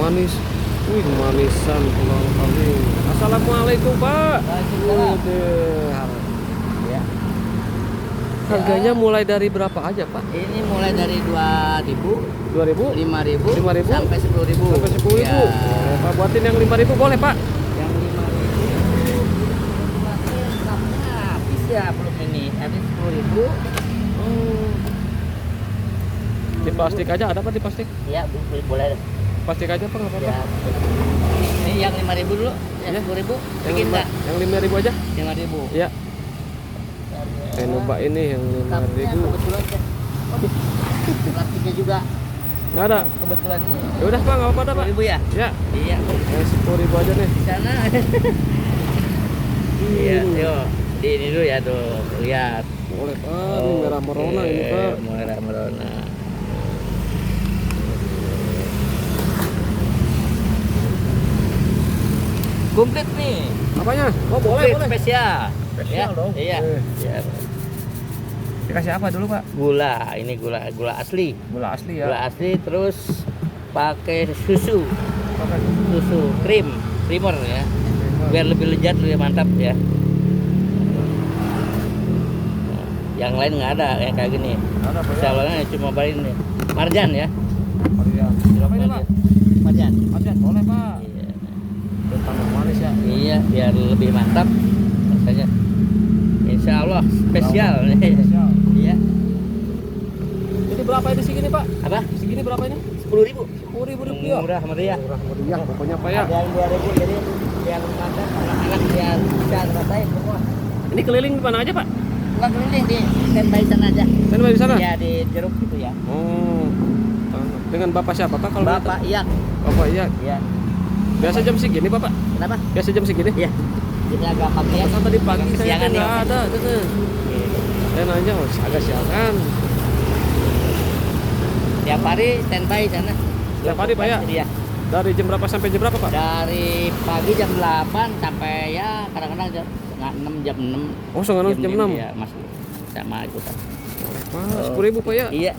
manis. Wih, manisan kolang kaling. Assalamualaikum, Pak. Waalaikumsalam. Ya. Harganya mulai dari berapa aja, Pak? Ini mulai dari 2.000, 2.000, 5.000, 5.000, sampai 10.000. sampai 10.000. Ya. Pak buatin yang 5.000 boleh, Pak? Yang 5.000 masih stoknya habis ya, belum ini. Habis 10.000. Di plastik aja ada, Pak, di plastik? Ya, boleh. Plastik aja, Pak, nggak apa-apa. Ya. Ini yang 5.000 dulu, yang Ya. 10.000 Yang bikin enggak? yang 5.000 aja? 5.000. Iya. Saya nyoba ini yang 5.000. Kebetulan ya. Plastiknya juga Nggak ada. kebetulan ini. Ya udah, Pak, nggak apa-apa, dah, Pak. 10.000 ya? Ya, Iya. yang 10.000 aja nih. Di sana. Iya, yuk. Di ini dulu ya tuh, lihat. Boleh, Pak. Ini merah merona ini, Pak. Merah merona. Komplit nih. Apanya? Oh, boleh, Komplit boleh. spesial. Spesial Ya, dong. Iya. Eh. Iya. Dikasih apa dulu, Pak? Gula, ini gula asli. Gula asli ya. Gula asli terus pakai susu creamer ya. Biar lebih lezat, lebih mantap ya. Yang lain nggak ada yang kayak gini. Ada, Pak, ya? Salahnya cuma barin nih. Marjan ya. Varian. Apa ini, Pak? Marjan. Marjan, boleh, Pak. Iya. Tentang manis ya. Iya, biar lebih mantap rasanya. Insya Allah spesial nih. Spesial. Iya. Ini berapa ini segini, Pak? Apa? Segini berapa ini? 10.000. 10.000 rupiah. Murah meriah. Murah meriah pokoknya, Pak, ya. Ada yang 2.000, jadi yang mantap anak-anak biar bisa ngerasain semua. Ini keliling di mana aja, Pak? Enggak keliling di standby sana aja. Dan di sana? Ya di jeruk gitu ya. Oh. Dengan Bapak siapa, Pak? Kalau Bapak iya. Bapak iya. Iya. Biasa jam segini, Pak? Kenapa? Biasa jam segini? Iya. Ini agak pagi ya. Kan tadi pagi Agak saya kesiangan kan nggak ya. ada, gitu. Saya nanya, oh, agak siangan. Tiap hari standby sana. Tiap hari, Pak, ya? Iya. Dari jam berapa sampai jam berapa, Pak? Dari pagi jam 8 sampai ya kadang-kadang jam setengah 6, jam 6. Oh, setengah 6, jam 6. Iya, masih sama ikutan. Mas, 10.000, Pak, ya? Iya.